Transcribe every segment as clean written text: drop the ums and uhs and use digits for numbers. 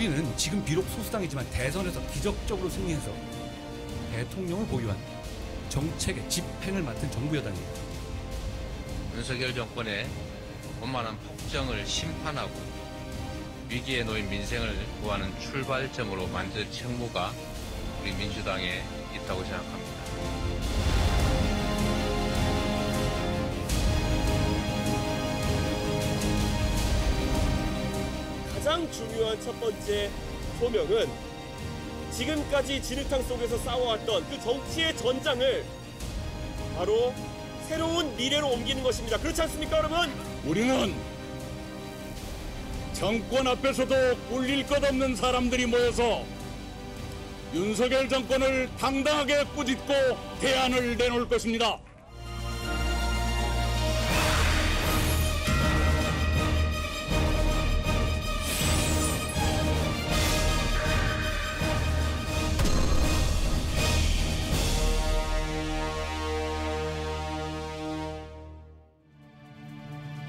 우리는 지금 비록 소수당이지만 대선에서 기적적으로 승리해서 대통령을 보유한 정책의 집행을 맡은 정부 여당입니다. 윤석열 정권의 원만한 폭정을 심판하고 위기에 놓인 민생을 구하는 출발점으로 만들 책무가 우리 민주당에 있다고 생각합니다. 가장 중요한 첫 번째 소명은 지금까지 진흙탕 속에서 싸워왔던 그 정치의 전장을 바로 새로운 미래로 옮기는 것입니다. 그렇지 않습니까, 여러분? 우리는 정권 앞에서도 꿀릴 것 없는 사람들이 모여서 윤석열 정권을 당당하게 꾸짖고 대안을 내놓을 것입니다.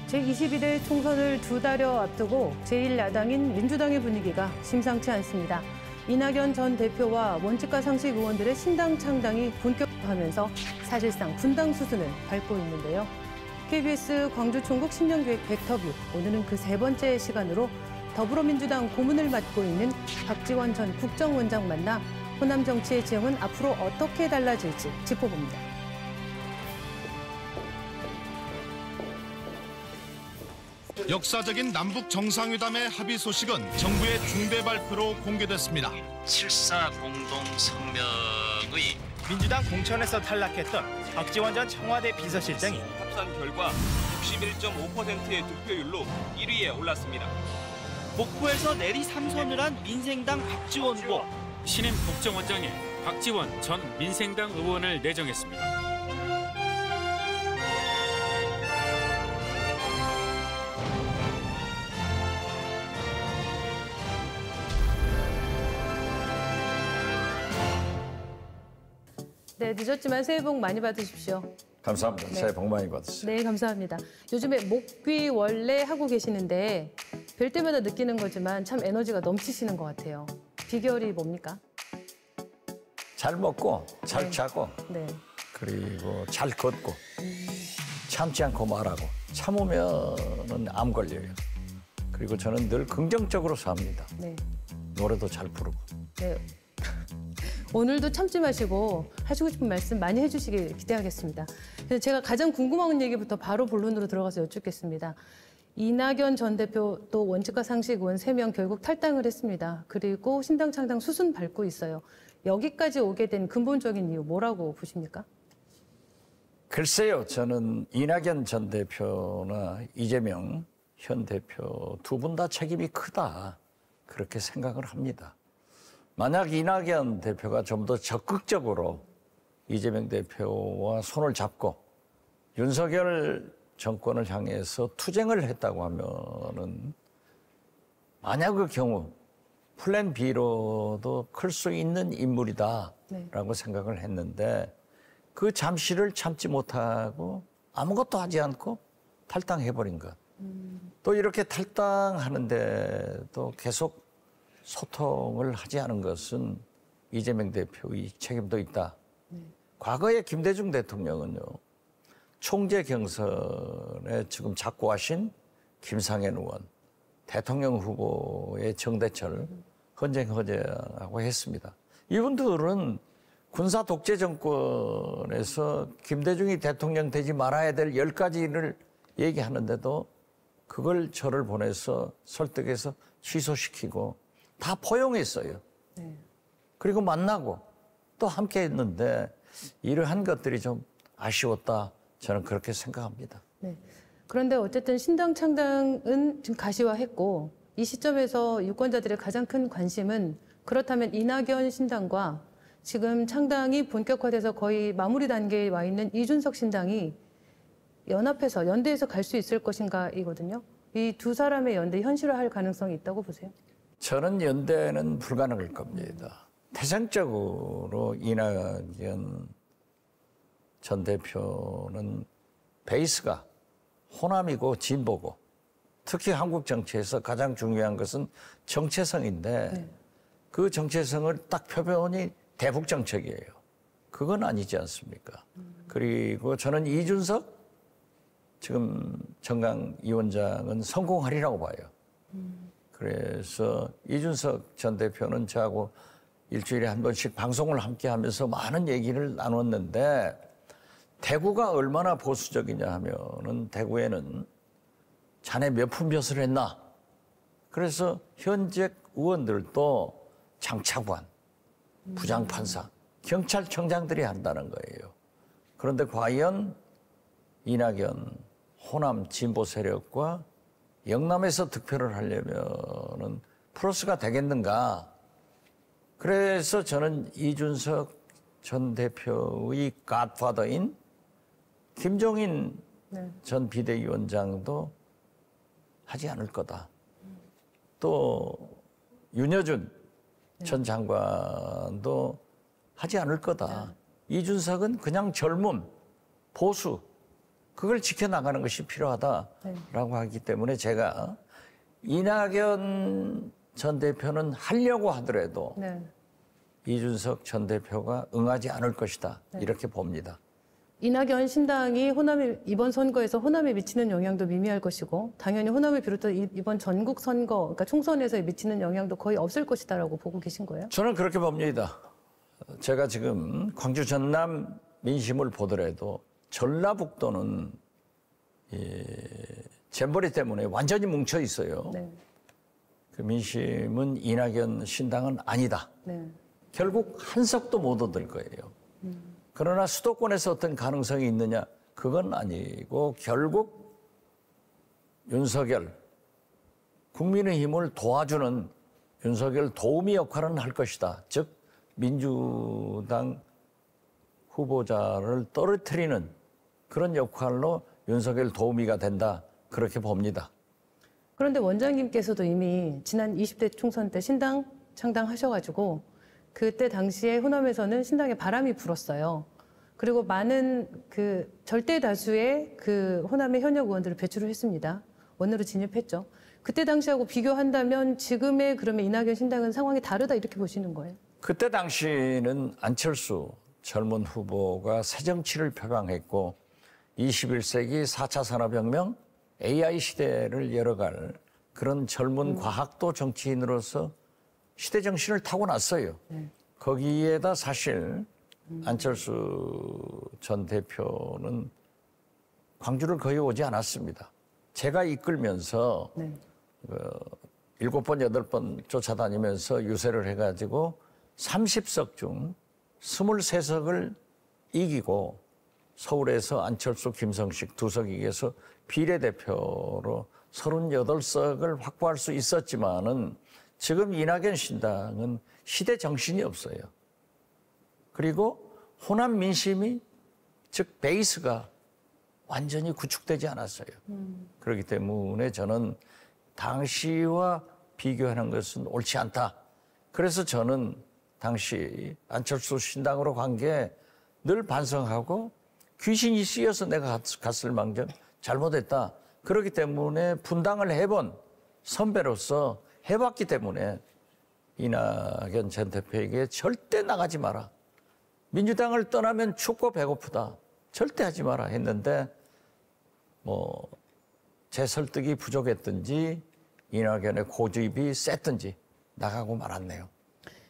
제21대 총선을 2달여 앞두고 제1야당인 민주당의 분위기가 심상치 않습니다. 이낙연 전 대표와 원칙과 상식 의원들의 신당 창당이 본격화하면서 사실상 분당 수순을 밟고 있는데요. KBS 광주 총국 신년기획 벡터뷰, 오늘은 그 세 번째 시간으로 더불어민주당 고문을 맡고 있는 박지원 전 국정원장 만나 호남 정치의 지형은 앞으로 어떻게 달라질지 짚어봅니다. 역사적인 남북 정상회담의 합의 소식은 정부의 중대 발표로 공개됐습니다. 7.4 공동성명의 민주당 공천에서 탈락했던 박지원 전 청와대 비서실장이 합산 결과 61.5%의 득표율로 1위에 올랐습니다. 목포에서 내리 3선을 한 민생당 박지원 후보. 신임 국정원장에 박지원 전 민생당 의원을 내정했습니다. 네, 늦었지만 새해 복 많이 받으십시오. 감사합니다. 네. 새해 복 많이 받으세요. 네, 감사합니다. 요즘에 목귀 원래 하고 계시는데 뵐 때마다 느끼는 거지만 참 에너지가 넘치시는 것 같아요. 비결이 뭡니까? 잘 먹고 잘 네. 자고 네. 그리고 잘 걷고 참지 않고 말하고 참으면은 암 걸려요. 그리고 저는 늘 긍정적으로 삽니다. 네. 노래도 잘 부르고. 네. 오늘도 참지 마시고 하시고 싶은 말씀 많이 해주시길 기대하겠습니다. 그래서 제가 가장 궁금한 얘기부터 바로 본론으로 들어가서 여쭙겠습니다. 이낙연 전 대표 또 원칙과 상식 의원 3명 결국 탈당을 했습니다. 그리고 신당 창당 수순 밟고 있어요. 여기까지 오게 된 근본적인 이유 뭐라고 보십니까? 글쎄요. 저는 이낙연 전 대표나 이재명 현 대표 두 분 다 책임이 크다. 그렇게 생각을 합니다. 만약 이낙연 대표가 좀 더 적극적으로 이재명 대표와 손을 잡고 윤석열 정권을 향해서 투쟁을 했다고 하면은 만약 그 경우 플랜 B로도 클 수 있는 인물이다라고 생각을 했는데 그 잠시를 참지 못하고 아무것도 하지 않고 탈당해버린 것. 또 이렇게 탈당하는데도 계속 소통을 하지 않은 것은 이재명 대표의 책임도 있다. 과거에 김대중 대통령은요. 총재 경선에 지금 잡고 하신 김상현 의원, 대통령 후보의 정대철 헌쟁허제하고 했습니다. 이분들은 군사 독재 정권에서 김대중이 대통령 되지 말아야 될 10가지를 얘기하는데도 그걸 저를 보내서 설득해서 취소시키고 다 포용했어요. 네. 그리고 만나고 또 함께 했는데 이러한 것들이 좀 아쉬웠다. 저는 그렇게 생각합니다. 네. 그런데 어쨌든 신당 창당은 지금 가시화했고 이 시점에서 유권자들의 가장 큰 관심은 그렇다면 이낙연 신당과 지금 창당이 본격화돼서 거의 마무리 단계에 와 있는 이준석 신당이 연합해서 연대해서 갈 수 있을 것인가이거든요. 이 두 사람의 연대 현실화할 가능성이 있다고 보세요? 저는 연대는 불가능할 겁니다. 태생적으로 이낙연 전 대표는 베이스가 호남이고 진보고 특히 한국 정치에서 가장 중요한 것은 정체성인데 네. 그 정체성을 딱 표본이 대북 정책이에요. 그건 아니지 않습니까? 그리고 저는 이준석 지금 정강위원장은 성공하리라고 봐요. 그래서 이준석 전 대표는 저하고 일주일에 한 번씩 방송을 함께 하면서 많은 얘기를 나눴는데 대구가 얼마나 보수적이냐 하면은 대구에는 자네 몇 푼 벼슬 했나? 그래서 현직 의원들도 장차관, 부장판사, 경찰청장들이 한다는 거예요. 그런데 과연 이낙연 호남 진보 세력과 영남에서 득표를 하려면은 플러스가 되겠는가? 그래서 저는 이준석 전 대표의 갓파더인 김종인 네. 전 비대위원장도 하지 않을 거다. 또 윤여준 전 장관도 하지 않을 거다. 이준석은 그냥 젊음, 보수, 그걸 지켜나가는 것이 필요하다라고 하기 때문에 제가 이낙연 전 대표는 하려고 하더라도 네. 이준석 전 대표가 응하지 않을 것이다. 이렇게 봅니다. 이낙연 신당이 이번 선거에서 호남에 미치는 영향도 미미할 것이고 당연히 호남을 비롯한 이번 전국 선거, 그러니까 총선에서 미치는 영향도 거의 없을 것이다라고 보고 계신 거예요? 저는 그렇게 봅니다. 제가 지금 광주 전남 민심을 보더라도 전라북도는 잼버리 때문에 완전히 뭉쳐 있어요. 네. 그 민심은 이낙연 신당은 아니다. 네. 결국 한 석도 못 얻을 거예요. 그러나 수도권에서 어떤 가능성이 있느냐? 그건 아니고 결국 윤석열, 국민의힘을 도와주는 윤석열 도우미 역할은 할 것이다. 즉 민주당 후보자를 떨어뜨리는 그런 역할로 윤석열 도우미가 된다. 그렇게 봅니다. 그런데 원장님께서도 이미 지난 20대 총선 때 신당 창당하셔가지고 그때 당시에 호남에서는 신당에 바람이 불었어요. 그리고 많은 그 절대 다수의 그 호남의 현역 의원들을 배출을 했습니다. 원내로 진입했죠. 그때 당시하고 비교한다면 지금의 그러면 이낙연 신당은 상황이 다르다 이렇게 보시는 거예요? 그때 당시는 안철수 젊은 후보가 새 정치를 표방했고 21세기 4차 산업혁명 AI 시대를 열어갈 그런 젊은 과학도 정치인으로서 시대 정신을 타고났어요. 거기에다 사실 안철수 전 대표는 광주를 거의 오지 않았습니다. 제가 이끌면서 7번, 8번 쫓아다니면서 유세를 해가지고 30석 중 23석을 이기고 서울에서 안철수, 김성식 2석 이겨서 비례대표로 38석을 확보할 수 있었지만은 지금 이낙연 신당은 시대 정신이 없어요. 그리고 호남 민심이 즉 베이스가 완전히 구축되지 않았어요. 그렇기 때문에 저는 당시와 비교하는 것은 옳지 않다. 그래서 저는 당시 안철수 신당으로 간 게 늘 반성하고 귀신이 씌어서 내가 갔을 망정 잘못했다. 그렇기 때문에 분당을 해본 선배로서 해봤기 때문에 이낙연 전 대표에게 절대 나가지 마라. 민주당을 떠나면 춥고 배고프다. 절대 하지 마라 했는데 제 설득이 부족했든지 이낙연의 고집이 셌든지 나가고 말았네요.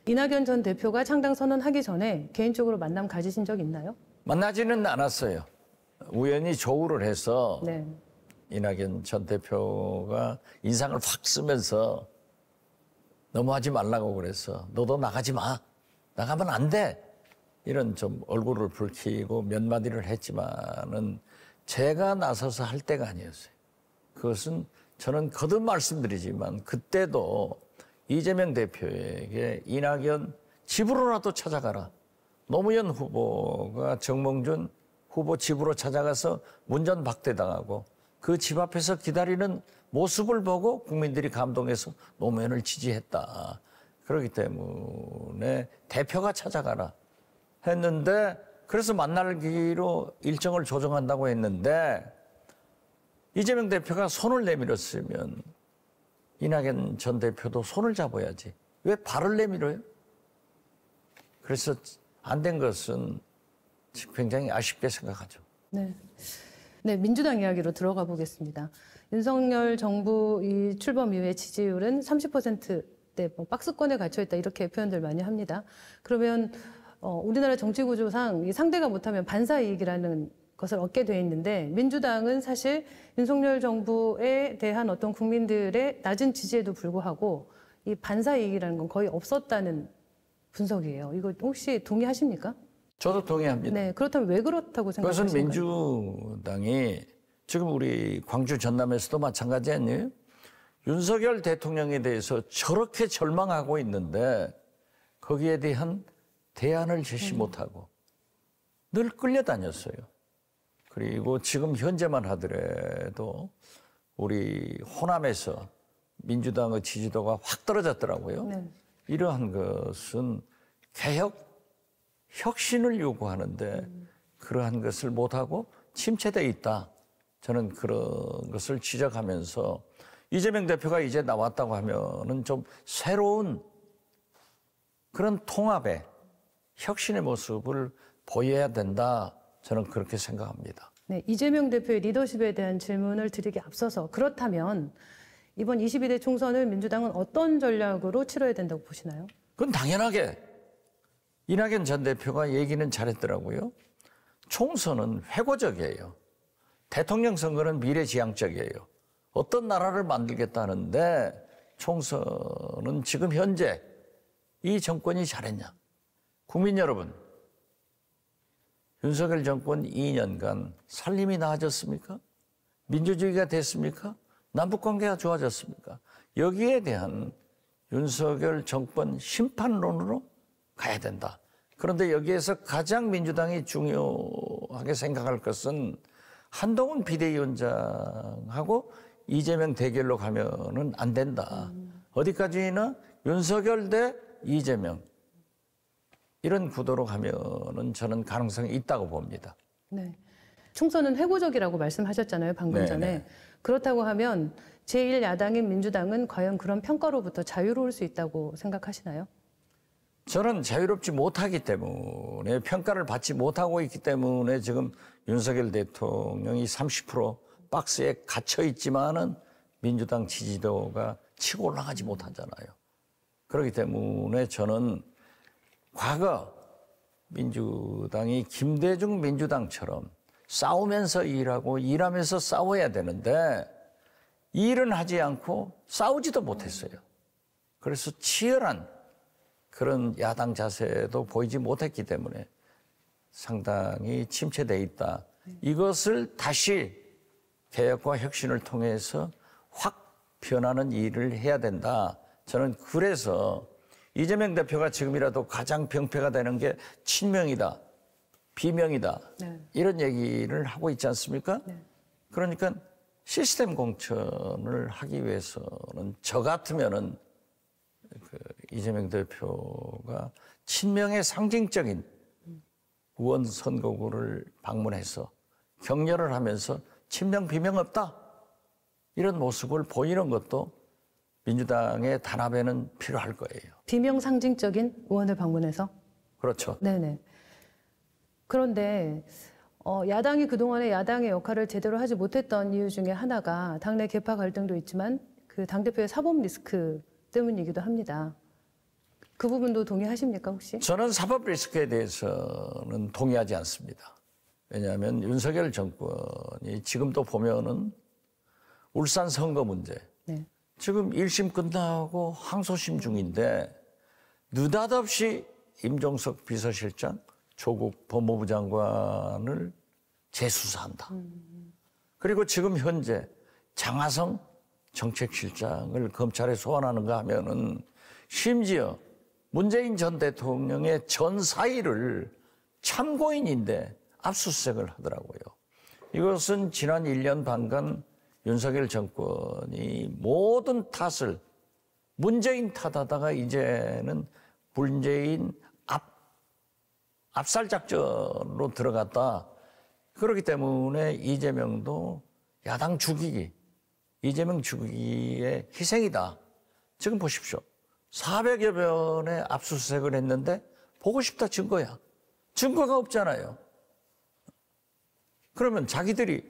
이낙연 전 대표가 창당 선언하기 전에 개인적으로 만남 가지신 적 있나요? 만나지는 않았어요. 우연히 조우를 해서 네. 이낙연 전 대표가 인상을 확 쓰면서 너무 하지 말라고 그래서 너도 나가지 마. 나가면 안 돼. 이런 좀 얼굴을 붉히고 몇 마디를 했지만은 제가 나서서 할 때가 아니었어요. 그것은 저는 거듭 말씀드리지만 그때도 이재명 대표에게 이낙연 집으로라도 찾아가라. 노무현 후보가 정몽준 후보 집으로 찾아가서 문전박대당하고 그 집 앞에서 기다리는 모습을 보고 국민들이 감동해서 노무현을 지지했다. 그렇기 때문에 대표가 찾아가라 했는데 그래서 만나기로 일정을 조정한다고 했는데 이재명 대표가 손을 내밀었으면 이낙연 전 대표도 손을 잡아야지. 왜 발을 내밀어요? 그래서 안 된 것은 굉장히 아쉽게 생각하죠. 네. 네, 민주당 이야기로 들어가 보겠습니다. 윤석열 정부 이 출범 이후에 지지율은 30%대 박스권에 갇혀 있다 이렇게 표현들 많이 합니다. 그러면 우리나라 정치 구조상 상대가 못하면 반사 이익이라는 것을 얻게 돼 있는데 민주당은 사실 윤석열 정부에 대한 어떤 국민들의 낮은 지지에도 불구하고 이 반사 이익이라는 건 거의 없었다는 분석이에요. 이거 혹시 동의하십니까? 저도 동의합니다. 네, 그렇다면 왜 그렇다고 생각하십니까? 그것은 민주당이 지금 우리 광주 전남에서도 마찬가지 아니에요? 윤석열 대통령에 대해서 저렇게 절망하고 있는데 거기에 대한 대안을 제시 못하고 늘 끌려다녔어요. 그리고 지금 현재만 하더라도 우리 호남에서 민주당의 지지도가 확 떨어졌더라고요. 네. 이러한 것은 개혁, 혁신을 요구하는데 그러한 것을 못하고 침체되어 있다. 저는 그런 것을 지적하면서 이재명 대표가 이제 나왔다고 하면은 좀 새로운 그런 통합의 혁신의 모습을 보여야 된다. 저는 그렇게 생각합니다. 네, 이재명 대표의 리더십에 대한 질문을 드리기 앞서서 그렇다면 이번 22대 총선을 민주당은 어떤 전략으로 치러야 된다고 보시나요? 그건 당연하게 이낙연 전 대표가 얘기는 잘했더라고요. 총선은 회고적이에요. 대통령 선거는 미래지향적이에요. 어떤 나라를 만들겠다는데 총선은 지금 현재 이 정권이 잘했냐. 국민 여러분, 윤석열 정권 2년간 살림이 나아졌습니까? 민주주의가 됐습니까? 남북관계가 좋아졌습니까? 여기에 대한 윤석열 정권 심판론으로 가야 된다. 그런데 여기에서 가장 민주당이 중요하게 생각할 것은 한동훈 비대위원장하고 이재명 대결로 가면은 안 된다. 어디까지나 윤석열 대 이재명 이런 구도로 가면은 저는 가능성이 있다고 봅니다. 네. 총선은 회고적이라고 말씀하셨잖아요, 방금 네네. 전에. 그렇다고 하면 제1야당인 민주당은 과연 그런 평가로부터 자유로울 수 있다고 생각하시나요? 저는 자유롭지 못하기 때문에 평가를 받지 못하고 있기 때문에 지금 윤석열 대통령이 30% 박스에 갇혀 있지만은 민주당 지지도가 치고 올라가지 못하잖아요. 그렇기 때문에 저는 과거 민주당이 김대중 민주당처럼 싸우면서 일하고 일하면서 싸워야 되는데 일은 하지 않고 싸우지도 못했어요. 그래서 치열한 그런 야당 자세도 보이지 못했기 때문에 상당히 침체되어 있다. 이것을 다시 개혁과 혁신을 통해서 확 변하는 일을 해야 된다. 저는 그래서 이재명 대표가 지금이라도 가장 병폐가 되는 게 친명이다, 비명이다. 네. 이런 얘기를 하고 있지 않습니까? 네. 그러니까 시스템 공천을 하기 위해서는 저 같으면은 이재명 대표가 친명의 상징적인 의원 선거구를 방문해서 격려를 하면서 친명 비명 없다 이런 모습을 보이는 것도 민주당의 단합에는 필요할 거예요. 비명 상징적인 의원을 방문해서? 그렇죠. 네네. 그런데 야당이 그동안에 야당의 역할을 제대로 하지 못했던 이유 중에 하나가 당내 계파 갈등도 있지만 그 당대표의 사법 리스크 때문이기도 합니다. 그 부분도 동의하십니까 혹시? 저는 사법 리스크에 대해서는 동의하지 않습니다. 왜냐하면 윤석열 정권이 지금도 보면은 울산 선거 문제, 네. 지금 1심 끝나고 항소심 중인데 느닷없이 임종석 비서실장, 조국 법무부 장관을 재수사한다. 그리고 지금 현재 장하성 정책실장을 검찰에 소환하는가 하면은 심지어 문재인 전 대통령의 전 사의를 참고인인데 압수수색을 하더라고요. 이것은 지난 1년 반간 윤석열 정권이 모든 탓을 문재인 탓하다가 이제는 문재인 압살 작전으로 들어갔다. 그렇기 때문에 이재명도 야당 죽이기, 이재명 죽이기의 희생이다. 지금 보십시오. 400여 번의 압수수색을 했는데 보고 싶다 증거야. 증거가 없잖아요. 그러면 자기들이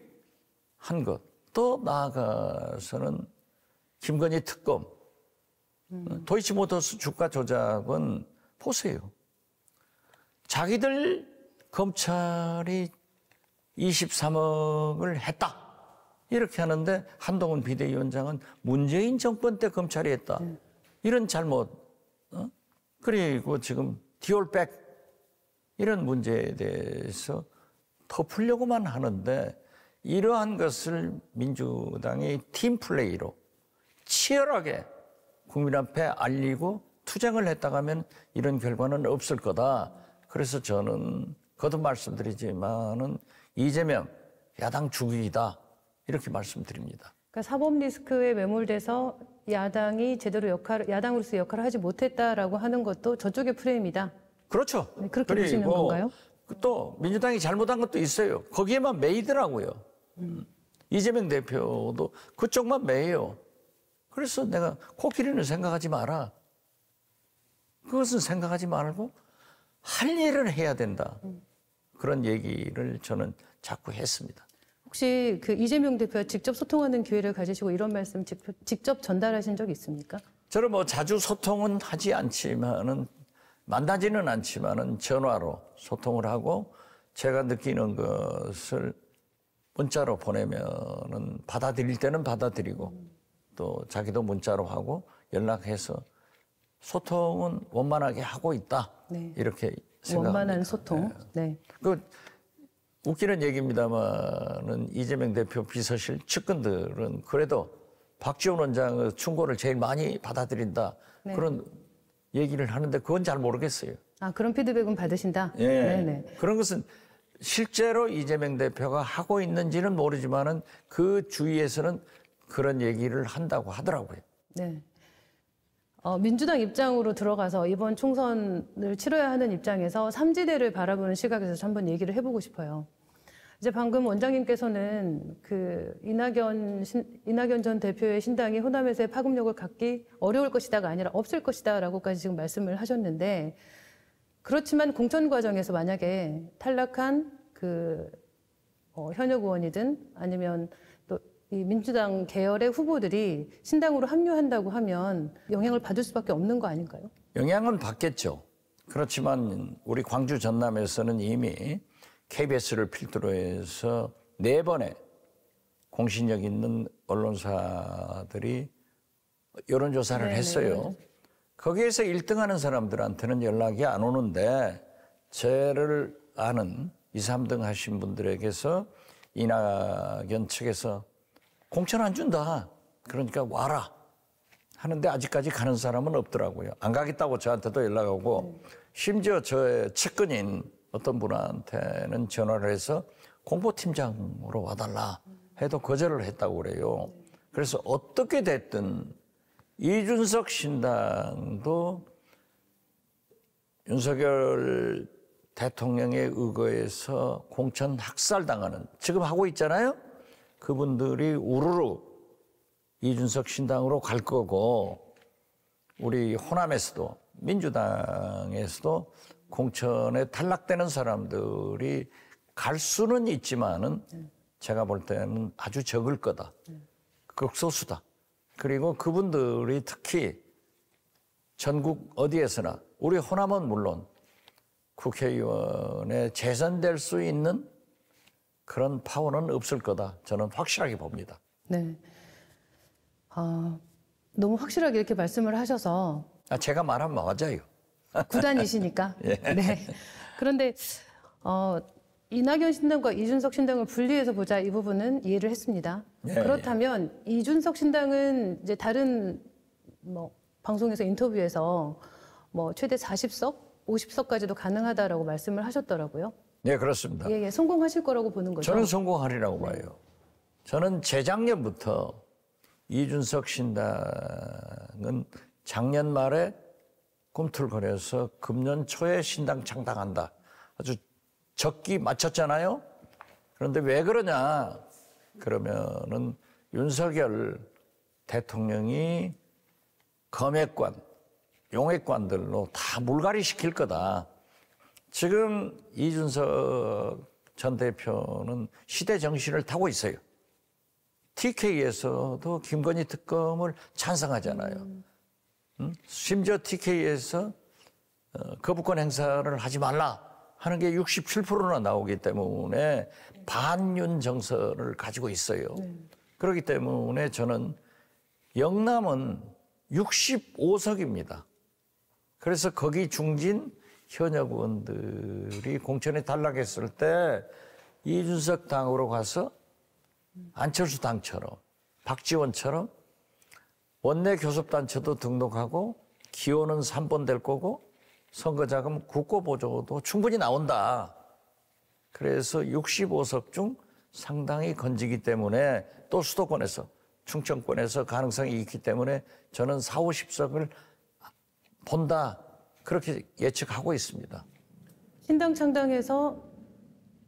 한 것, 또 나아가서는 김건희 특검, 도이치모터스 주가 조작은 보세요. 자기들 검찰이 23억을 했다. 이렇게 하는데 한동훈 비대위원장은 문재인 정권 때 검찰이 했다. 이런 잘못, 그리고 지금 디올백 이런 문제에 대해서 덮으려고만 하는데 이러한 것을 민주당이 팀플레이로 치열하게 국민 앞에 알리고 투쟁을 했다가 하면 이런 결과는 없을 거다. 그래서 저는 거듭 말씀드리지만은 이재명 야당 죽이기다. 이렇게 말씀드립니다. 그러니까 사법 리스크에 매몰돼서 야당이 제대로 야당으로서 역할을 하지 못했다라고 하는 것도 저쪽의 프레임이다. 그렇죠. 네, 그렇게 보시는 건가요? 또 민주당이 잘못한 것도 있어요. 거기에만 매이더라고요. 이재명 대표도 그쪽만 매여요. 그래서 내가 코끼리는 생각하지 마라. 그것은 생각하지 말고 할 일을 해야 된다. 그런 얘기를 저는 자꾸 했습니다. 혹시 그 이재명 대표와 직접 소통하는 기회를 가지시고 이런 말씀 직접 전달하신 적 있습니까? 저는 뭐 자주 소통은 하지 않지만은 만나지는 않지만은 전화로 소통을 하고 제가 느끼는 것을 문자로 보내면은 받아들일 때는 받아들이고 또 자기도 문자로 하고 연락해서 소통은 원만하게 하고 있다. 네. 이렇게 생각합니다. 원만한 소통. 네. 그 웃기는 얘기입니다만은 이재명 대표 비서실 측근들은 그래도 박지원 원장의 충고를 제일 많이 받아들인다. 네. 그런 얘기를 하는데 그건 잘 모르겠어요. 아, 그런 피드백은 받으신다? 예. 네네. 그런 것은 실제로 이재명 대표가 하고 있는지는 모르지만은 그 주위에서는 그런 얘기를 한다고 하더라고요. 네. 민주당 입장으로 들어가서 이번 총선을 치러야 하는 입장에서 삼지대를 바라보는 시각에서 한번 얘기를 해보고 싶어요. 이제 방금 원장님께서는 그 이낙연 전 대표의 신당이 호남에서의 파급력을 갖기 어려울 것이다가 아니라 없을 것이다라고까지 지금 말씀을 하셨는데, 그렇지만 공천 과정에서 만약에 탈락한 그 현역 의원이든 아니면 또 이 민주당 계열의 후보들이 신당으로 합류한다고 하면 영향을 받을 수밖에 없는 거 아닌가요? 영향은 받겠죠. 그렇지만 우리 광주 전남에서는 이미 KBS를 필두로 해서 4번의 공신력 있는 언론사들이 여론조사를 했어요. 거기에서 1등하는 사람들한테는 연락이 안 오는데 저를 아는 2, 3등 하신 분들에게서 이낙연 측에서 공천 안 준다. 그러니까 와라. 하는데 아직까지 가는 사람은 없더라고요. 안 가겠다고 저한테도 연락 오고 심지어 저의 측근인 어떤 분한테는 전화를 해서 공보팀장으로 와달라 해도 거절을 했다고 그래요. 그래서 어떻게 됐든 이준석 신당도 윤석열 대통령에 의거해서 공천 학살당하는 지금 하고 있잖아요. 그분들이 우르르 이준석 신당으로 갈 거고 우리 호남에서도 민주당에서도 공천에 탈락되는 사람들이 갈 수는 있지만은 제가 볼 때는 아주 적을 거다. 극소수다. 그리고 그분들이 특히 전국 어디에서나 우리 호남은 물론 국회의원에 재선될 수 있는 그런 파워는 없을 거다. 저는 확실하게 봅니다. 네. 너무 확실하게 이렇게 말씀을 하셔서. 제가 말하면 맞아요. 구단이시니까. 예. 네. 그런데 이낙연 신당과 이준석 신당을 분리해서 보자 이 부분은 이해를 했습니다. 예, 그렇다면 이준석 신당은 이제 다른 방송에서 인터뷰에서 최대 40석, 50석까지도 가능하다라고 말씀을 하셨더라고요. 네, 그렇습니다. 예, 성공하실 거라고 보는 거죠? 저는 성공하리라고 봐요. 저는 재작년부터 이준석 신당은 작년 말에 꿈틀거려서 금년 초에 신당 창당한다. 아주 적기 맞췄잖아요. 그런데 왜 그러냐. 그러면은 윤석열 대통령이 검액관, 용액관들로 다 물갈이 시킬 거다. 지금 이준석 전 대표는 시대 정신을 타고 있어요. TK에서도 김건희 특검을 찬성하잖아요. 심지어 TK에서 거부권 행사를 하지 말라 하는 게 67%나 나오기 때문에 반윤 정서를 가지고 있어요. 그렇기 때문에 저는 영남은 65석입니다. 그래서 거기 중진 현역 의원들이 공천에 탈락했을 때 이준석 당으로 가서 안철수 당처럼 박지원처럼 원내 교섭단체도 등록하고 기호는 3번 될 거고 선거자금 국고보조도 충분히 나온다. 그래서 65석 중 상당히 건지기 때문에 또 수도권에서 충청권에서 가능성이 있기 때문에 저는 4, 50석을 본다. 그렇게 예측하고 있습니다. 신당 창당해서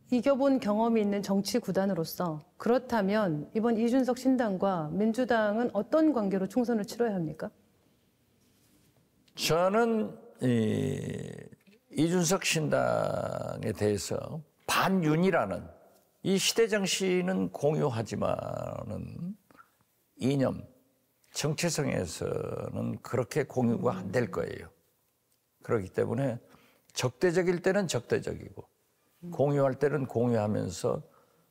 이겨본 경험이 있는 정치 구단으로서 그렇다면 이번 이준석 신당과 민주당은 어떤 관계로 총선을 치러야 합니까? 저는 이준석 신당에 대해서 반윤이라는 이 시대 정신은 공유하지만은 이념, 정체성에서는 그렇게 공유가 안 될 거예요. 그렇기 때문에 적대적일 때는 적대적이고 공유할 때는 공유하면서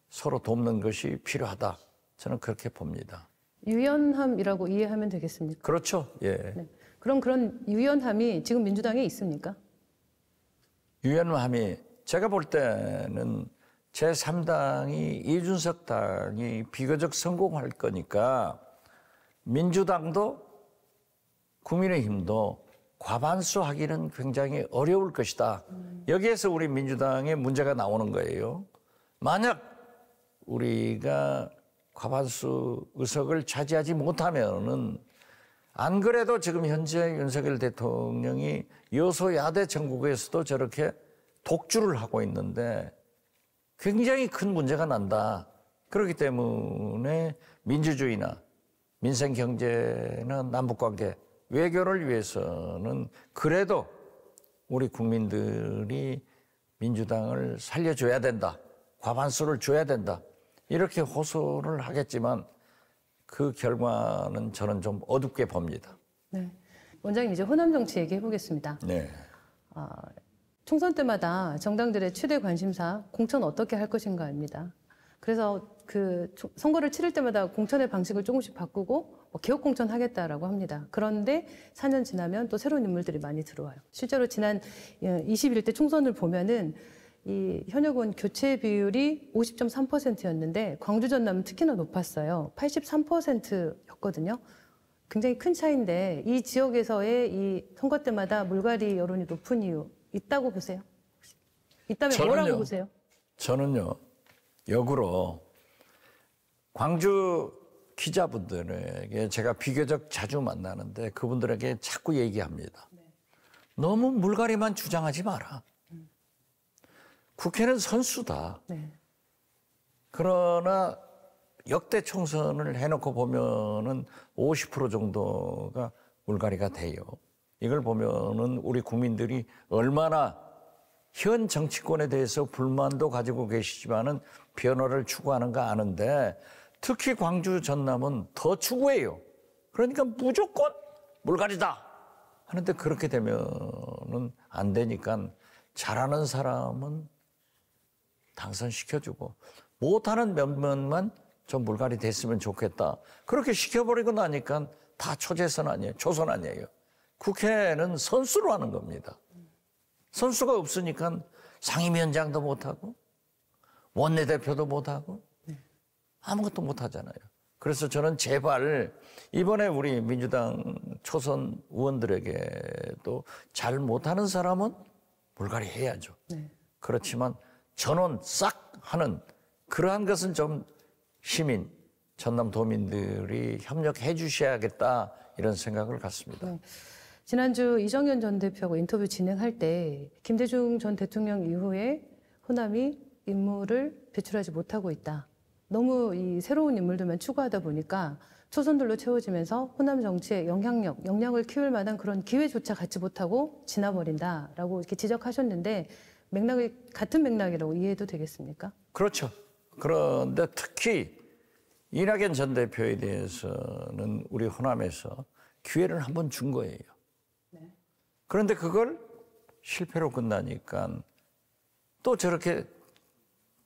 서로 돕는 것이 필요하다. 저는 그렇게 봅니다. 유연함이라고 이해하면 되겠습니까? 그렇죠. 예. 네. 그럼 그런 유연함이 지금 민주당에 있습니까? 유연함이 제가 볼 때는 제3당이 이준석 당이 비교적 성공할 거니까 민주당도 국민의힘도 과반수 하기는 굉장히 어려울 것이다. 여기에서 우리 민주당의 문제가 나오는 거예요. 만약 우리가 과반수 의석을 차지하지 못하면은 안 그래도 지금 현재 윤석열 대통령이 여소야대 전국에서도 저렇게 독주를 하고 있는데 굉장히 큰 문제가 난다. 그렇기 때문에 민주주의나 민생 경제나 남북관계 외교를 위해서는 그래도 우리 국민들이 민주당을 살려줘야 된다. 과반수를 줘야 된다. 이렇게 호소를 하겠지만 그 결과는 저는 좀 어둡게 봅니다. 네. 원장님 이제 호남 정치 얘기해 보겠습니다. 네. 총선 때마다 정당들의 최대 관심사 공천 어떻게 할 것인가입니다. 그래서 그 선거를 치를 때마다 공천의 방식을 조금씩 바꾸고 개혁 공천하겠다라고 합니다. 그런데 4년 지나면 또 새로운 인물들이 많이 들어와요. 실제로 지난 21대 총선을 보면은 이 현역 의원 교체 비율이 50.3%였는데 광주 전남은 특히나 높았어요. 83%였거든요. 굉장히 큰 차이인데 이 지역에서의 이 선거 때마다 물갈이 여론이 높은 이유 있다고 보세요? 있다면 뭐라고 보세요? 저는요. 역으로 광주 기자분들에게 제가 비교적 자주 만나는데 그분들에게 자꾸 얘기합니다. 너무 물갈이만 주장하지 마라. 국회는 선수다. 네. 그러나 역대 총선을 해놓고 보면은 50% 정도가 물갈이가 돼요. 이걸 보면은 우리 국민들이 얼마나 현 정치권에 대해서 불만도 가지고 계시지만은 변화를 추구하는가 아는데 특히 광주 전남은 더 추구해요. 그러니까 무조건 물갈이다 하는데 그렇게 되면은 안 되니까 잘하는 사람은 당선시켜주고 못하는 몇몇만 좀 물갈이 됐으면 좋겠다. 그렇게 시켜버리고 나니까 다 초재선 아니에요. 초선 아니에요. 국회는 선수로 하는 겁니다. 선수가 없으니까 상임위원장도 못하고 원내대표도 못하고 아무것도 못하잖아요. 그래서 저는 제발 이번에 우리 민주당 초선 의원들에게도 잘 못하는 사람은 물갈이 해야죠. 네. 그렇지만 전원 싹 하는 그러한 것은 좀 시민, 전남도민들이 협력해 주셔야겠다 이런 생각을 갖습니다. 네. 지난주 이정현 전 대표하고 인터뷰 진행할 때 김대중 전 대통령 이후에 호남이 인물을 배출하지 못하고 있다. 너무 이 새로운 인물들만 추구하다 보니까 초선들로 채워지면서 호남 정치의 역량을 키울 만한 그런 기회조차 갖지 못하고 지나버린다라고 이렇게 지적하셨는데 맥락이 같은 맥락이라고 이해해도 되겠습니까? 그렇죠. 그런데 특히 이낙연 전 대표에 대해서는 우리 호남에서 기회를 한번 준 거예요. 네. 그런데 그걸 실패로 끝나니까 또 저렇게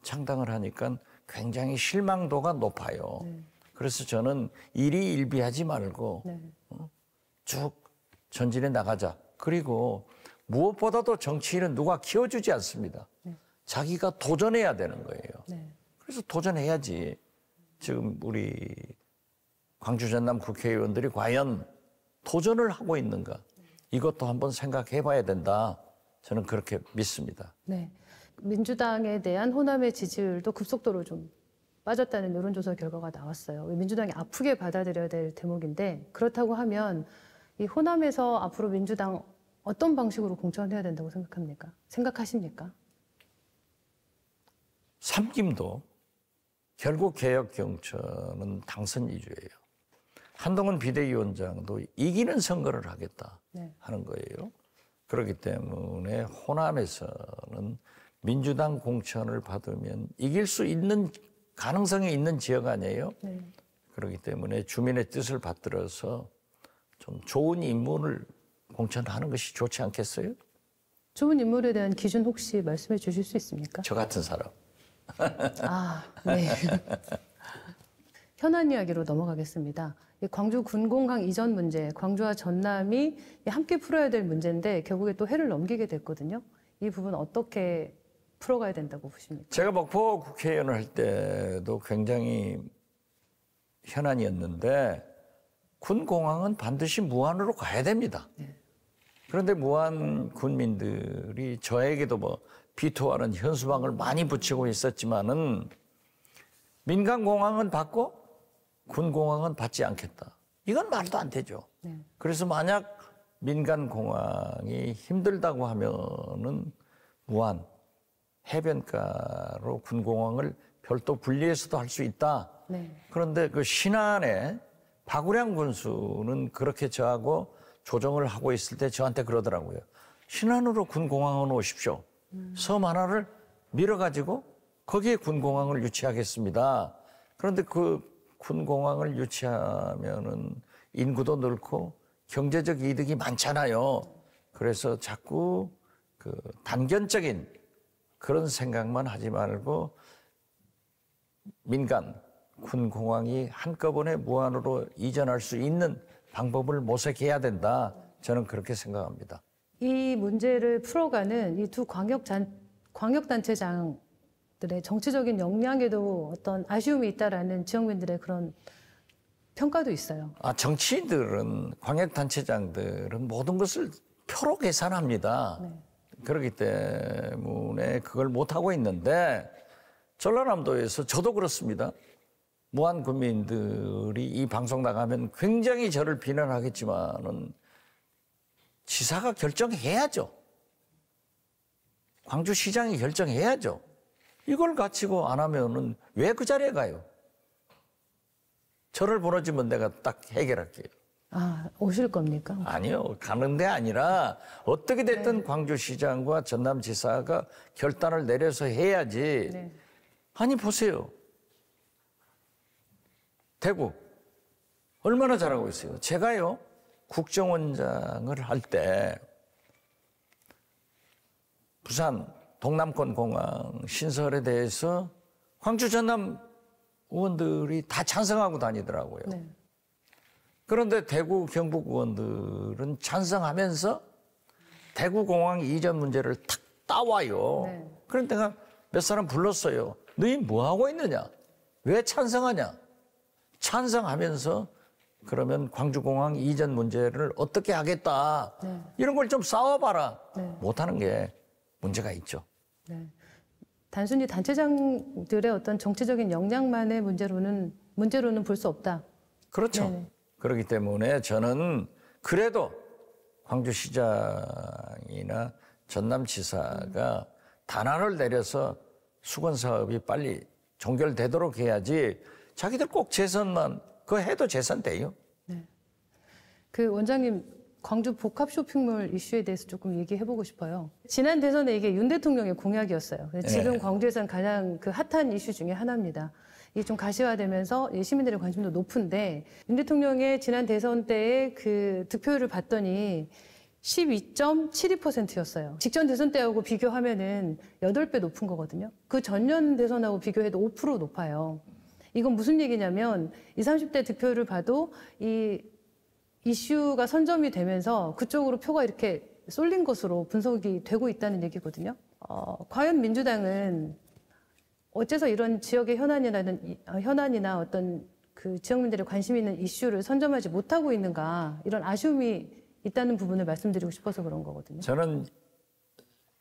창당을 하니까 굉장히 실망도가 높아요. 네. 그래서 저는 일희일비하지 말고 네. 쭉 전진해 나가자. 그리고 무엇보다도 정치인은 누가 키워주지 않습니다. 네. 자기가 도전해야 되는 거예요. 네. 그래서 도전해야지. 지금 우리 광주 전남 국회의원들이 과연 도전을 하고 있는가. 이것도 한번 생각해 봐야 된다. 저는 그렇게 믿습니다. 네. 민주당에 대한 호남의 지지율도 급속도로 좀 빠졌다는 여론조사 결과가 나왔어요. 민주당이 아프게 받아들여야 될 대목인데 그렇다고 하면 이 호남에서 앞으로 민주당 어떤 방식으로 공천해야 된다고 생각하십니까? 삼김도 결국 개혁 경천은 당선 이주예요. 한동훈 비대위원장도 이기는 선거를 하겠다 네. 하는 거예요. 그렇기 때문에 호남에서는 민주당 공천을 받으면 이길 수 있는 가능성이 있는 지역 아니에요. 네. 그렇기 때문에 주민의 뜻을 받들어서 좀 좋은 인물을 공천하는 것이 좋지 않겠어요? 좋은 인물에 대한 기준 혹시 말씀해 주실 수 있습니까? 저 같은 사람. 아, 네. 현안 이야기로 넘어가겠습니다. 이 광주 군공항 이전 문제, 광주와 전남이 함께 풀어야 될 문제인데 결국에 또 해를 넘기게 됐거든요. 이 부분 어떻게 풀어가야 된다고 보십니까? 제가 목포 국회의원을 할 때도 굉장히 현안이었는데 군공항은 반드시 무안으로 가야 됩니다. 네. 그런데 무안 군민들이 저에게도 뭐 비토하는 현수막을 많이 붙이고 있었지만은 민간공항은 받고 군공항은 받지 않겠다. 이건 말도 안 되죠. 네. 그래서 만약 민간공항이 힘들다고 하면은 무안 해변가로 군공항을 별도 분리해서도 할 수 있다. 네. 그런데 그 신안에 박우량 군수는 그렇게 저하고 조정을 하고 있을 때 저한테 그러더라고요. 신안으로 군공항을 오십시오. 섬 하나를 밀어가지고 거기에 군공항을 유치하겠습니다. 그런데 그 군공항을 유치하면은 인구도 늘고 경제적 이득이 많잖아요. 그래서 자꾸 그 단견적인 그런 생각만 하지 말고 민간 군공항이 한꺼번에 무한으로 이전할 수 있는 방법을 모색해야 된다. 저는 그렇게 생각합니다. 이 문제를 풀어가는 이 두 광역단체장들의 정치적인 역량에도 어떤 아쉬움이 있다라는 지역민들의 그런 평가도 있어요. 정치인들은, 광역단체장들은 모든 것을 표로 계산합니다. 네. 그렇기 때문에 그걸 못하고 있는데 전라남도에서 저도 그렇습니다. 무한 국민들이 이 방송 나가면 굉장히 저를 비난하겠지만은 지사가 결정해야죠. 광주시장이 결정해야죠. 이걸 가지고 안 하면은 왜 그 자리에 가요? 저를 보내주면 내가 딱 해결할게요. 아, 오실 겁니까? 아니요. 가는 게 아니라 어떻게 됐든 네. 광주시장과 전남지사가 결단을 내려서 해야지. 네. 아니 보세요. 대구 얼마나 잘하고 있어요. 제가요. 국정원장을 할 때 부산 동남권 공항 신설에 대해서 광주 전남 의원들이 다 찬성하고 다니더라고요. 네. 그런데 대구 경북 의원들은 찬성하면서 대구공항 이전 문제를 탁 따와요. 네. 그런데 내가 몇 사람 불렀어요. 너희 뭐 하고 있느냐? 왜 찬성하냐? 찬성하면서 그러면 광주공항 이전 문제를 어떻게 하겠다. 네. 이런 걸 좀 싸워봐라. 네. 못하는 게 문제가 있죠. 네. 단순히 단체장들의 어떤 정치적인 역량만의 문제로는 볼 수 없다. 그렇죠. 네네. 그렇기 때문에 저는 그래도 광주시장이나 전남지사가 단안을 내려서 수건 사업이 빨리 종결되도록 해야지 자기들 꼭 재선만 그거 해도 재선 돼요. 네. 그 원장님 광주 복합 쇼핑몰 이슈에 대해서 조금 얘기해보고 싶어요. 지난 대선에 이게 윤 대통령의 공약이었어요. 지금 광주에서는 가장 그 핫한 이슈 중에 하나입니다. 이게 좀 가시화되면서 시민들의 관심도 높은데 윤 대통령의 지난 대선 때의 그 득표율을 봤더니 12.72%였어요. 직전 대선 때하고 비교하면은 8배 높은 거거든요. 그 전년 대선하고 비교해도 5% 높아요. 이건 무슨 얘기냐면 20, 30대 득표율을 봐도 이 이슈가 선점이 되면서 그쪽으로 표가 이렇게 쏠린 것으로 분석이 되고 있다는 얘기거든요. 과연 민주당은 어째서 이런 지역의 현안이나 어떤 그 지역민들의 관심 있는 이슈를 선점하지 못하고 있는가 이런 아쉬움이 있다는 부분을 말씀드리고 싶어서 그런 거거든요. 저는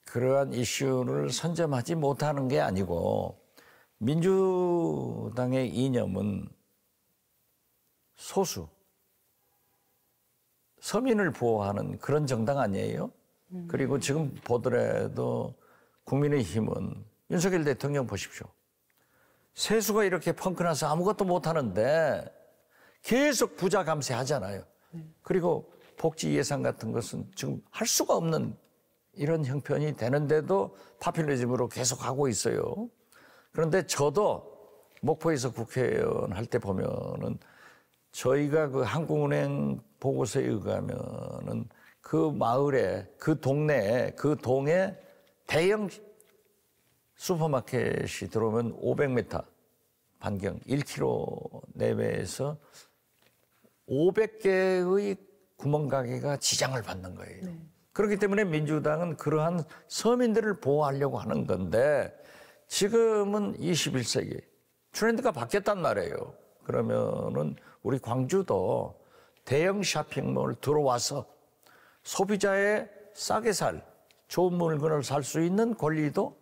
그러한 이슈를 선점하지 못하는 게 아니고 민주당의 이념은 소수, 서민을 보호하는 그런 정당 아니에요? 그리고 지금 보더라도 국민의힘은 윤석열 대통령 보십시오. 세수가 이렇게 펑크나서 아무것도 못하는데 계속 부자 감세하잖아요. 그리고 복지 예산 같은 것은 지금 할 수가 없는 이런 형편이 되는데도 파퓰리즘으로 계속 하고 있어요. 그런데 저도 목포에서 국회의원 할 때 보면은 저희가 그 한국은행 보고서에 의하면은 그 마을에, 그 동네에, 그 동에 대형 슈퍼마켓이 들어오면 500m 반경 1km 내외에서 500개의 구멍가게가 지장을 받는 거예요. 네. 그렇기 때문에 민주당은 그러한 서민들을 보호하려고 하는 건데 지금은 21세기 트렌드가 바뀌었단 말이에요. 그러면은 우리 광주도 대형 쇼핑몰 들어와서 소비자의 싸게 좋은 물건을 살 수 있는 권리도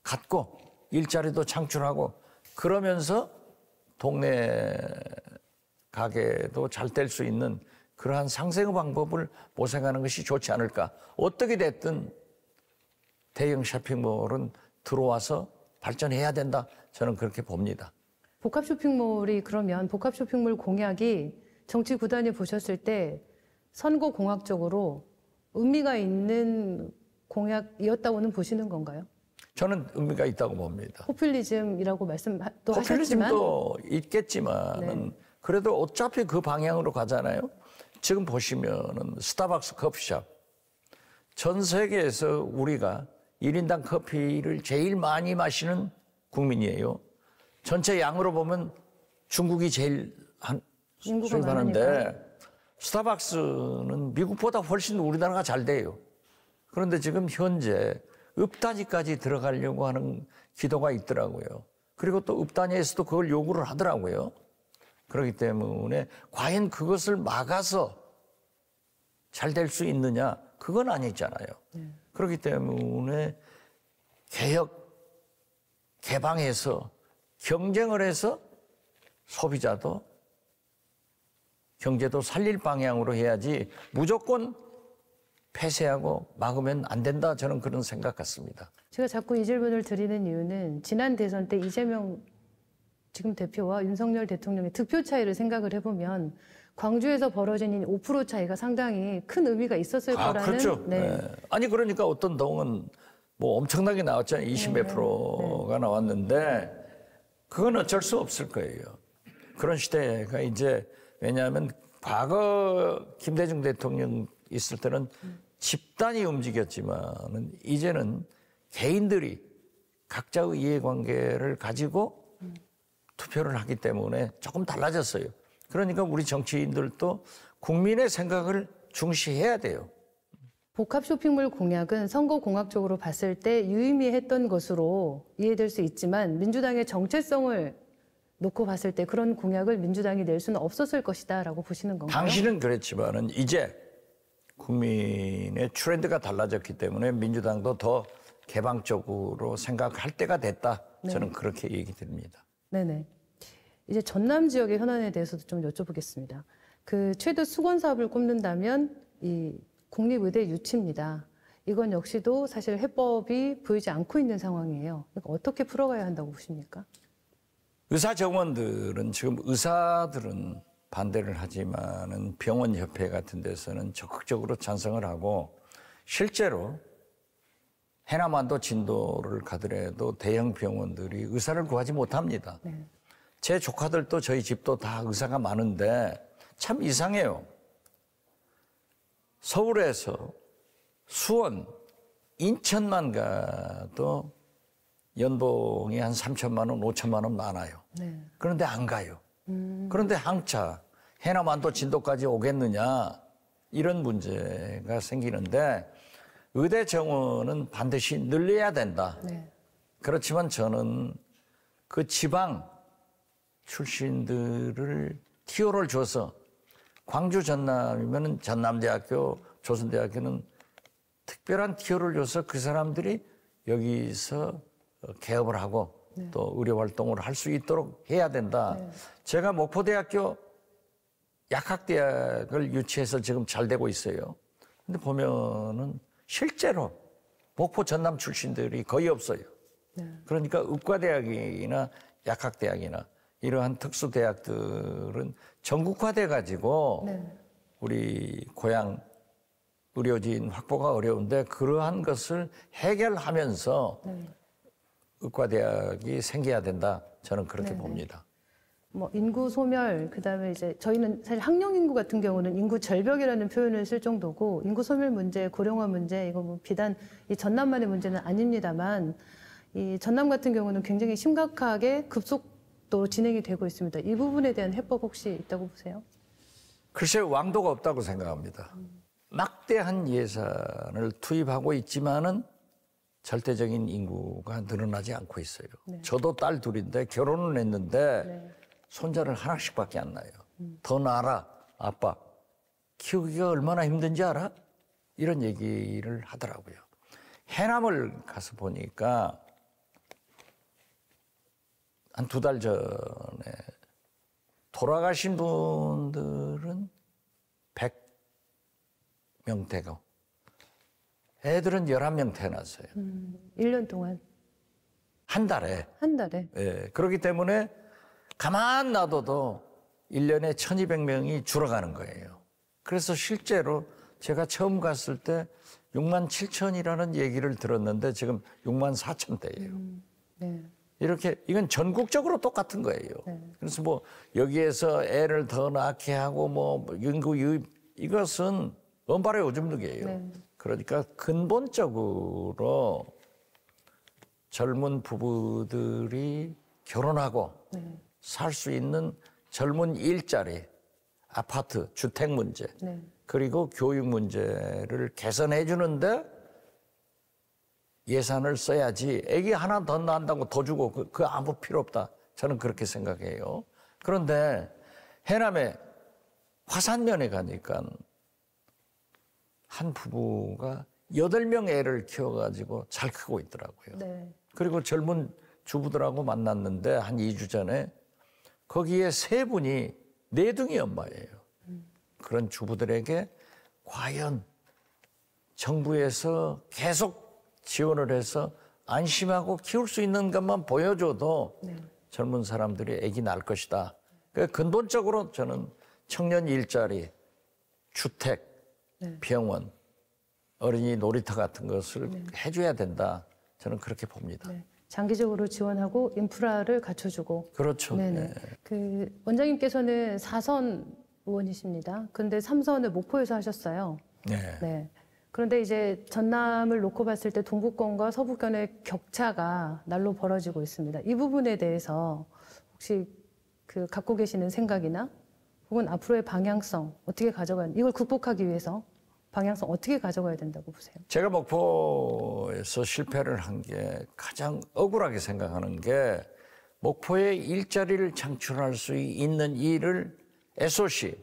갖고 일자리도 창출하고 그러면서 동네 가게도 잘 될 수 있는 그러한 상생의 방법을 모색하는 것이 좋지 않을까. 어떻게 됐든 대형 쇼핑몰은 들어와서 발전해야 된다. 저는 그렇게 봅니다. 복합 쇼핑몰이 그러면 복합 쇼핑몰 공약이 정치 구단이 보셨을 때 선거 공학적으로 의미가 있는 공약이었다고는 보시는 건가요? 저는 의미가 있다고 봅니다. 포퓰리즘이라고 말씀도 하셨지만 포퓰리즘도 있겠지만은 네. 그래도 어차피 그 방향으로 가잖아요. 지금 보시면은 스타벅스 커피숍 전 세계에서 우리가 1인당 커피를 제일 많이 마시는 국민이에요. 전체 양으로 보면 중국이 제일 수입하는데 스타벅스는 미국보다 훨씬 우리나라가 잘 돼요. 그런데 지금 현재 읍단위까지 들어가려고 하는 기도가 있더라고요. 그리고 또 읍단위에서도 그걸 요구를 하더라고요. 그렇기 때문에 과연 그것을 막아서 잘 될 수 있느냐? 그건 아니잖아요. 그렇기 때문에 개혁, 개방해서 경쟁을 해서 소비자도 경제도 살릴 방향으로 해야지 무조건 폐쇄하고 막으면 안 된다. 저는 그런 생각 같습니다. 제가 자꾸 이 질문을 드리는 이유는 지난 대선 때 이재명 지금 대표와 윤석열 대통령의 득표 차이를 생각을 해보면 광주에서 벌어진 5% 차이가 상당히 큰 의미가 있었을 거라는. 그렇죠. 네. 아니 그러니까 어떤 동은 뭐 엄청나게 나왔잖아요. 20몇 프로가 나왔는데 그건 어쩔 수 없을 거예요. 그런 시대가 이제 왜냐하면 과거 김대중 대통령 있을 때는 집단이 움직였지만 이제는 개인들이 각자의 이해관계를 가지고 투표를 하기 때문에 조금 달라졌어요. 그러니까 우리 정치인들도 국민의 생각을 중시해야 돼요. 복합 쇼핑몰 공약은 선거 공학적으로 봤을 때 유의미했던 것으로 이해될 수 있지만 민주당의 정체성을 놓고 봤을 때 그런 공약을 민주당이 낼 수는 없었을 것이다라고 보시는 건가요? 당시는 그랬지만은 이제 국민의 트렌드가 달라졌기 때문에 민주당도 더 개방적으로 생각할 때가 됐다. 저는 그렇게 얘기 드립니다. 네네. 이제 전남 지역의 현안에 대해서도 좀 여쭤보겠습니다. 그 최대 수건 사업을 꼽는다면 이 국립의대 유치입니다. 이건 역시도 사실 해법이 보이지 않고 있는 상황이에요. 그러니까 어떻게 풀어가야 한다고 보십니까? 의사 정원들은 지금 의사들은 반대를 하지만은 병원협회 같은 데서는 적극적으로 찬성을 하고 실제로 해남안도 진도를 가더라도 대형 병원들이 의사를 구하지 못합니다. 네. 제 조카들도 저희 집도 다 의사가 많은데 참 이상해요. 서울에서 수원, 인천만 가도 연봉이 한 3천만 원, 5천만 원 많아요. 네. 그런데 안 가요. 그런데 항차 해남안도 진도까지 오겠느냐 이런 문제가 생기는데 의대 정원은 반드시 늘려야 된다. 네. 그렇지만 저는 그 지방 출신들을 티오를 줘서 광주 전남이면 전남대학교, 조선대학교는 특별한 티오를 줘서 그 사람들이 여기서 개업을 하고 네. 또 의료 활동을 할 수 있도록 해야 된다. 네. 제가 목포대학교 약학대학을 유치해서 지금 잘 되고 있어요. 근데 보면은 실제로 목포 전남 출신들이 거의 없어요. 네. 그러니까 의과대학이나 약학대학이나 이러한 특수대학들은 전국화돼 가지고 네. 우리 고향 의료진 확보가 어려운데 그러한 것을 해결하면서 네. 의과대학이 생겨야 된다. 저는 그렇게 네네. 봅니다. 뭐 인구 소멸, 그다음에 이제 저희는 사실 학령 인구 같은 경우는 인구 절벽이라는 표현을 쓸 정도고 인구 소멸 문제, 고령화 문제 이거 뭐 비단 이 전남만의 문제는 아닙니다만 이 전남 같은 경우는 굉장히 심각하게 급속도로 진행이 되고 있습니다. 이 부분에 대한 해법 혹시 있다고 보세요? 글쎄 왕도가 없다고 생각합니다. 막대한 예산을 투입하고 있지만은 절대적인 인구가 늘어나지 않고 있어요. 네. 저도 딸 둘인데 결혼을 했는데 네. 손자를 하나씩밖에 안 낳아요. 더 낳아라, 아빠. 키우기가 얼마나 힘든지 알아? 이런 얘기를 하더라고요. 해남을 가서 보니까 한 2달 전에 돌아가신 분들은 100명대고 애들은 11명 태어났어요. 1년 동안. 한 달에. 한 달에. 예, 그렇기 때문에 가만 놔둬도 1년에 1200명이 줄어가는 거예요. 그래서 실제로 제가 처음 갔을 때 6만 7천이라는 얘기를 들었는데 지금 6만 4천대예요. 네. 이렇게 이건 전국적으로 똑같은 거예요. 네. 그래서 뭐 여기에서 애를 더 낳게 하고 뭐 인구 유입 이것은 언발의 오줌누기예요. 네. 그러니까 근본적으로 젊은 부부들이 결혼하고 네. 살 수 있는 젊은 일자리, 아파트, 주택 문제, 네. 그리고 교육 문제를 개선해 주는데 예산을 써야지 애기 하나 더 낳는다고 더 주고 그 아무 필요 없다. 저는 그렇게 생각해요. 그런데 해남에 화산면에 가니까 한 부부가 8명 애를 키워가지고 잘 크고 있더라고요. 네. 그리고 젊은 주부들하고 만났는데 한 2주 전에 거기에 3분이 내둥이 엄마예요. 그런 주부들에게 과연 정부에서 계속 지원을 해서 안심하고 키울 수 있는 것만 보여줘도 네. 젊은 사람들이 아기 낳을 것이다. 그러니까 근본적으로 저는 청년 일자리, 주택, 네. 병원, 어린이 놀이터 같은 것을 해줘야 된다. 저는 그렇게 봅니다. 네. 장기적으로 지원하고 인프라를 갖춰주고. 그렇죠. 네네. 네. 그 원장님께서는 4선 의원이십니다. 그런데 3선을 목포에서 하셨어요. 네. 네. 그런데 이제 전남을 놓고 봤을 때 동북권과 서북권의 격차가 날로 벌어지고 있습니다. 이 부분에 대해서 혹시 그 갖고 계시는 생각이나 혹은 앞으로의 방향성 어떻게 이걸 극복하기 위해서 방향성 어떻게 가져가야 된다고 보세요? 제가 목포에서 실패를 한 게 가장 억울하게 생각하는 게 목포에 일자리를 창출할 수 있는 일을 SOC,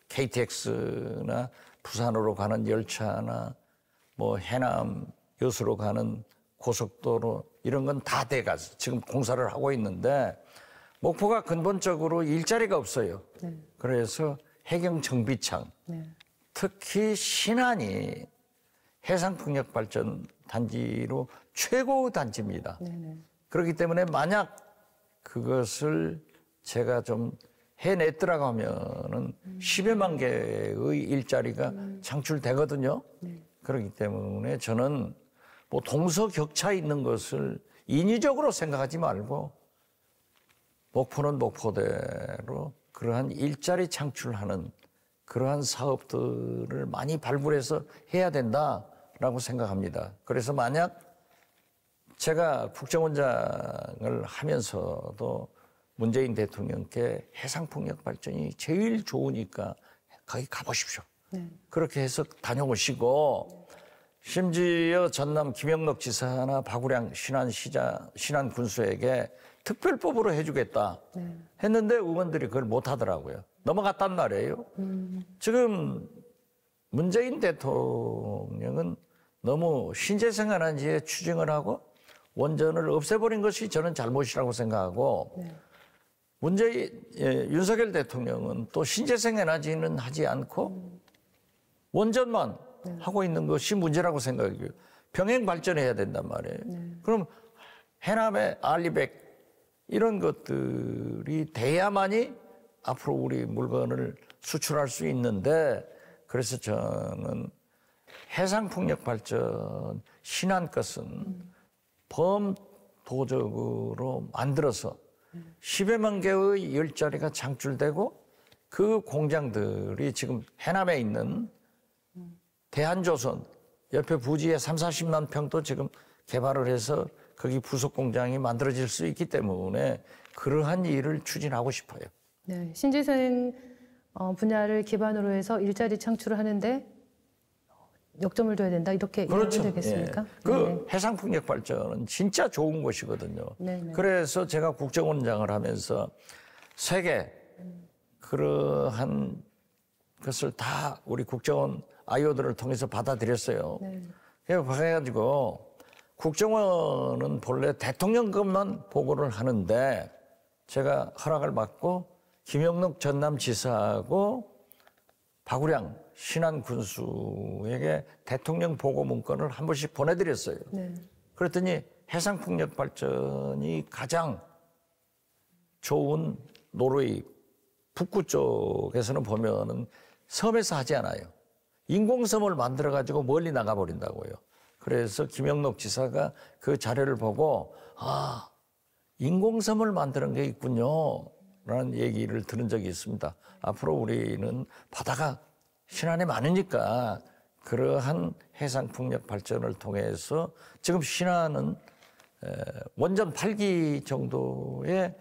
KTX나 부산으로 가는 열차나 뭐 해남 여수로 가는 고속도로 이런 건 다 돼가서 지금 공사를 하고 있는데 목포가 근본적으로 일자리가 없어요. 네. 그래서 해경 정비창 네. 특히 신안이 해상풍력발전 단지로 최고 단지입니다. 네네. 그렇기 때문에 만약 그것을 제가 좀 해냈더라고 하면은 10여만 개의 일자리가 창출되거든요. 그렇기 때문에 저는 뭐 동서격차 있는 것을 인위적으로 생각하지 말고 목포는 목포대로 그러한 일자리 창출하는 그러한 사업들을 많이 발굴해서 해야 된다라고 생각합니다. 그래서 만약 제가 국정원장을 하면서도 문재인 대통령께 해상풍력 발전이 제일 좋으니까 거기 가보십시오. 네. 그렇게 해서 다녀오시고 심지어 전남 김영록 지사나 박우량 신안 군수에게 특별법으로 해주겠다 했는데 의원들이 그걸 못하더라고요. 넘어갔단 말이에요. 지금 문재인 대통령은 너무 신재생에너지에 추징을 하고 원전을 없애버린 것이 저는 잘못이라고 생각하고 윤석열 대통령은 또 신재생에너지는 하지 않고 원전만 하고 있는 것이 문제라고 생각해요. 병행 발전해야 된단 말이에요. 그럼 해남의 알리백 이런 것들이 돼야만이 앞으로 우리 물건을 수출할 수 있는데 그래서 저는 해상풍력 발전 신한 것은 범도적으로 만들어서 10여만 개의 일자리가 창출되고 그 공장들이 지금 해남에 있는 대한조선 옆에 부지에 30-40만 평도 지금 개발을 해서 거기 부속 공장이 만들어질 수 있기 때문에 그러한 일을 추진하고 싶어요. 네, 신재생 분야를 기반으로 해서 일자리 창출을 하는데 역점을 둬야 된다 이렇게 그렇죠. 이해하면 되겠습니까? 예. 그 해상풍력 발전은 진짜 좋은 것이거든요. 네네. 그래서 제가 국정원장을 하면서 세계 그러한 것을 다 우리 국정원 아이오들을 통해서 받아들였어요. 네. 그래가지고 국정원은 본래 대통령 것만 보고를 하는데 제가 허락을 받고 김영록 전남지사하고 박우량 신안 군수에게 대통령 보고 문건을 한 번씩 보내드렸어요. 네. 그랬더니 해상풍력 발전이 가장 좋은 노르웨이 북구 쪽에서는 보면은 섬에서 하지 않아요. 인공섬을 만들어가지고 멀리 나가버린다고요. 그래서 김영록 지사가 그 자료를 보고 아, 인공섬을 만드는 게 있군요. 라는 얘기를 들은 적이 있습니다. 앞으로 우리는 바다가 신안에 많으니까 그러한 해상풍력 발전을 통해서 지금 신안은 원전 8기 정도의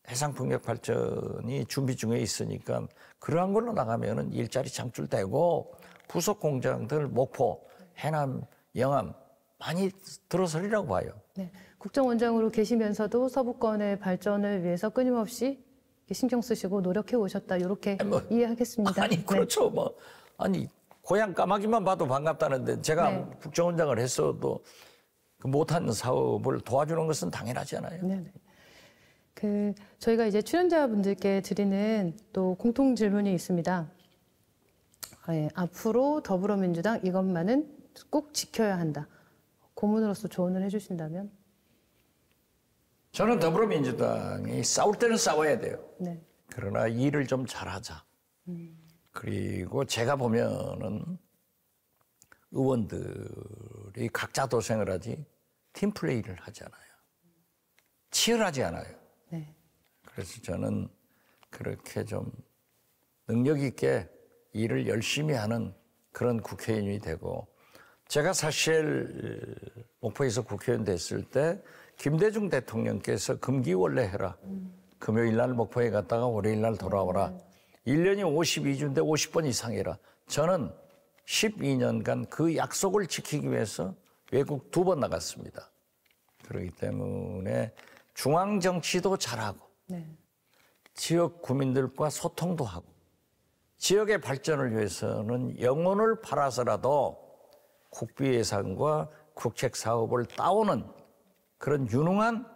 해상풍력 발전이 준비 중에 있으니까 그러한 걸로 나가면은 일자리 창출되고 부속 공장들 목포, 해남, 영암 많이 들어서리라고 봐요. 네, 국정원장으로 계시면서도 서부권의 발전을 위해서 끊임없이 신경 쓰시고 노력해 오셨다 이렇게 이해하겠습니다. 아니 그렇죠. 뭐 아니 고향 까마귀만 봐도 반갑다는데 제가 국정원장을 했어도 그 못한 사업을 도와주는 것은 당연하잖아요. 네. 저희가 이제 출연자분들께 드리는 또 공통 질문이 있습니다. 네, 앞으로 더불어민주당 이것만은 꼭 지켜야 한다. 고문으로서 조언을 해주신다면? 저는 더불어민주당이 싸울 때는 싸워야 돼요. 네. 그러나 일을 좀 잘하자. 그리고 제가 보면은 의원들이 각자 도생을 하지 팀플레이를 하잖아요. 치열하지 않아요. 네. 그래서 저는 그렇게 좀 능력 있게 일을 열심히 하는 그런 국회의원이 되고 제가 사실 목포에서 국회의원 됐을 때 김대중 대통령께서 금기원래 해라. 금요일 날 목포에 갔다가 월요일 날 돌아오라. 1년이 52주인데 50번 이상 해라. 저는 12년간 그 약속을 지키기 위해서 외국 2번 나갔습니다. 그렇기 때문에 중앙 정치도 잘하고 지역 구민들과 소통도 하고 지역의 발전을 위해서는 영혼을 팔아서라도 국비 예산과 국책 사업을 따오는 그런 유능한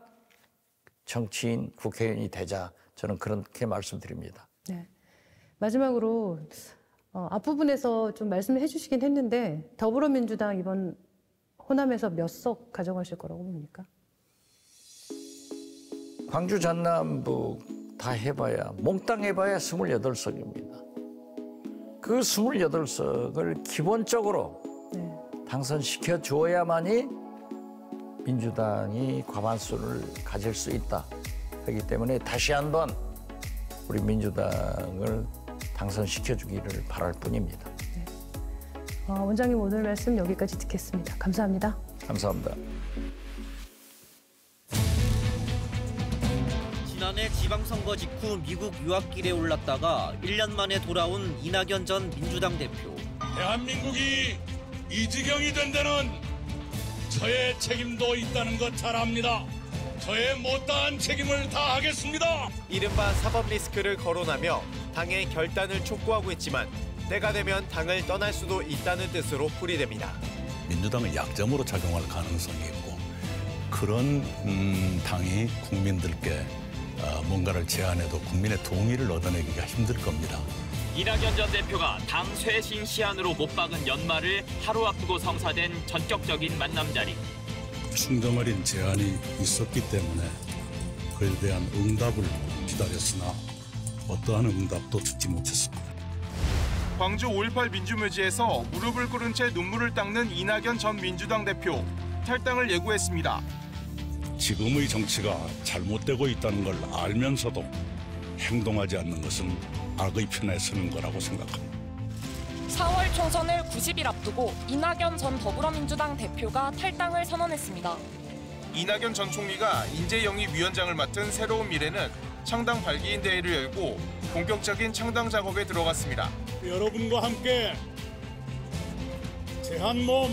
정치인 국회의원이 되자 저는 그렇게 말씀드립니다. 네. 마지막으로 앞부분에서 좀 말씀을 해주시긴 했는데 더불어민주당 이번 호남에서 몇 석 가져가실 거라고 봅니까? 광주 전남북 다 해봐야 몽땅 해봐야 28석입니다. 그 28석을 기본적으로 당선시켜 줘야만이 민주당이 과반수를 가질 수 있다. 그렇기 때문에 다시 한번 우리 민주당을 당선시켜 주기를 바랄 뿐입니다. 원장님 오늘 말씀 여기까지 듣겠습니다. 감사합니다. 감사합니다. 지난해 지방선거 직후 미국 유학길에 올랐다가 1년 만에 돌아온 이낙연 전 민주당 대표. 대한민국이 이 지경이 된 데는 저의 책임도 있다는 것 잘 압니다. 저의 못다한 책임을 다하겠습니다. 이른바 사법 리스크를 거론하며 당의 결단을 촉구하고 있지만 때가 되면 당을 떠날 수도 있다는 뜻으로 풀이됩니다. 민주당의 약점으로 작용할 가능성이 있고 그런 당이 국민들께 뭔가를 제안해도 국민의 동의를 얻어내기가 힘들 겁니다. 이낙연 전 대표가 당 쇄신 시한으로 못 박은 연말을 하루 앞두고 성사된 전격적인 만남 자리. 충동어린 제안이 있었기 때문에 그에 대한 응답을 기다렸으나 어떠한 응답도 듣지 못했습니다. 광주 5.18 민주묘지에서 무릎을 꿇은 채 눈물을 닦는 이낙연 전 민주당 대표. 탈당을 예고했습니다. 지금의 정치가 잘못되고 있다는 걸 알면서도 행동하지 않는 것은 악의 편에 서는 거라고 생각합니다. 4월 총선을 90일 앞두고 이낙연 전 더불어민주당 대표가 탈당을 선언했습니다. 이낙연 전 총리가 인재영입위원장을 맡은 새로운 미래는 창당 발기인 대회를 열고 본격적인 창당 작업에 들어갔습니다. 여러분과 함께 제 한 몸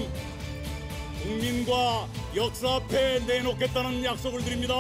국민과 역사 앞에 내놓겠다는 약속을 드립니다.